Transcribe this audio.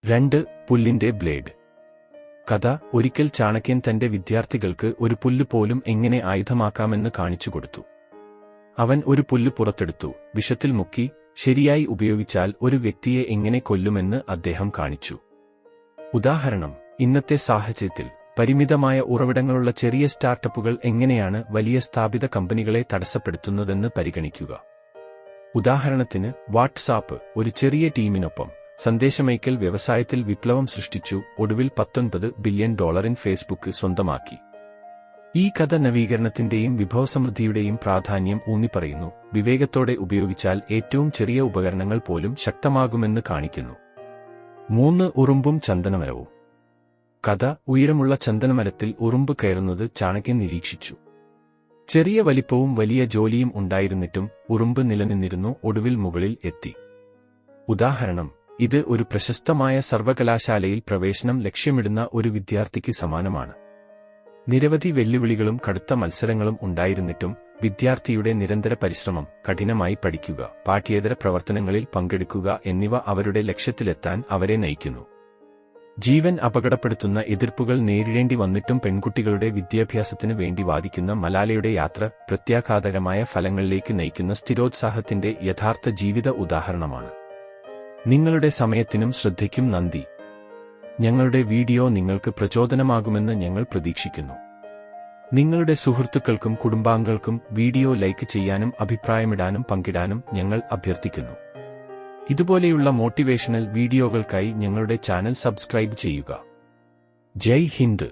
2. പുല്ലിന്റെ blade. കഥ: ഒരിക്കൽ ചാണക്യൻ തന്റെ വിദ്യാർത്ഥികൾക്ക് ഒരു പുല്ല് പോലും എങ്ങനെ ആയുധമാക്കാമെന്ന് കാണിച്ചുകൊടുത്തു. അവൻ ഒരു പുല്ല് പുറത്തെടുത്തു, വിഷത്തിൽ മുക്കി, ശരിയായി ഉപയോഗിച്ചാൽ ഒരു വ്യക്തിയെ എങ്ങനെ കൊല്ലുമെന്ന് അദ്ദേഹം കാണിച്ചു. ഉദാഹരണം: ഇന്നത്തെ സാഹചര്യത്തിൽ പരിമിതമായ ഉറവിടങ്ങളുള്ള ചെറിയ സ്റ്റാർട്ടപ്പുകൾ എങ്ങനെയാണ് വലിയ സ്ഥാപിത കമ്പനികളെ തടസ്സപ്പെടുത്തുന്നതെന്ന് പരിഗണിക്കുക. ഉദാഹരണത്തിന്, വാട്ട്സ്ആപ്പ് ഒരു ചെറിയ ടീമിനൊപ്പം സന്ദേശമയക്കൽ വ്യവസായത്തിൽ വിപ്ലവം സൃഷ്ടിച്ചു, ഒടുവിൽ $19 ബില്യൺ ഫേസ്ബുക്ക് സ്വന്തമാക്കി. ഈ കഥ നവീകരണത്തിന്റെയും വിഭവസമൃദ്ധിയുടെയും പ്രാധാന്യം ഊന്നിപ്പറയുന്നു. വിവേകത്തോടെ ഉപയോഗിച്ചാൽ ഏറ്റവും ചെറിയ ഉപകരണങ്ങൾ പോലും ശക്തമാകുമെന്ന് കാണിക്കുന്നു. 3. ഉറുമ്പും ചന്ദനമരവും. കഥ: ഉയരമുള്ള ചന്ദനമരത്തിൽ ഉറുമ്പ് കയറുന്നത് ചാണക്യൻ നിരീക്ഷിച്ചു. ചെറിയ വലിപ്പവും വലിയ ജോലിയും ഉണ്ടായിരുന്നിട്ടും ഉറുമ്പ് നിലനിന്നിരുന്നു, ഒടുവിൽ മുകളിൽ എത്തി. ഉദാഹരണം: ഇത് ഒരു പ്രശസ്തമായ സർവകലാശാലയിൽ പ്രവേശനം ലക്ഷ്യമിടുന്ന ഒരു വിദ്യാർത്ഥിക്ക് സമാനമാണ്. നിരവധി വെല്ലുവിളികളും കടുത്ത മത്സരങ്ങളും ഉണ്ടായിരുന്നിട്ടും വിദ്യാർത്ഥിയുടെ നിരന്തര പരിശ്രമം, കഠിനമായി പഠിക്കുക, പാഠ്യേതര പ്രവർത്തനങ്ങളിൽ പങ്കെടുക്കുക എന്നിവ അവരുടെ ലക്ഷ്യത്തിലെത്താൻ അവരെ നയിക്കുന്നു. ജീവൻ അപകടപ്പെടുത്തുന്ന എതിർപ്പുകൾ നേരിടേണ്ടി വന്നിട്ടും പെൺകുട്ടികളുടെ വിദ്യാഭ്യാസത്തിന് വേണ്ടി വാദിക്കുന്ന മലാലയുടെ യാത്ര പ്രത്യാഘാതകരമായ ഫലങ്ങളിലേക്ക് നയിക്കുന്ന സ്ഥിരോത്സാഹത്തിന്റെ യഥാർത്ഥ ജീവിത ഉദാഹരണമാണ്. നിങ്ങളുടെ സമയത്തിനും ശ്രദ്ധയ്ക്കും നന്ദി. ഞങ്ങളുടെ വീഡിയോ നിങ്ങൾക്ക് പ്രചോദനമാകുമെന്ന് ഞങ്ങൾ പ്രതീക്ഷിക്കുന്നു. നിങ്ങളുടെ സുഹൃത്തുക്കൾക്കും കുടുംബാംഗങ്ങൾക്കും വീഡിയോ ലൈക്ക് ചെയ്യാനും അഭിപ്രായമിടാനും പങ്കിടാനും ഞങ്ങൾ അഭ്യർത്ഥിക്കുന്നു. ഇതുപോലെയുള്ള മോട്ടിവേഷണൽ വീഡിയോകൾക്കായി ഞങ്ങളുടെ ചാനൽ സബ്സ്ക്രൈബ് ചെയ്യുക. ജയ് ഹിന്ദ്.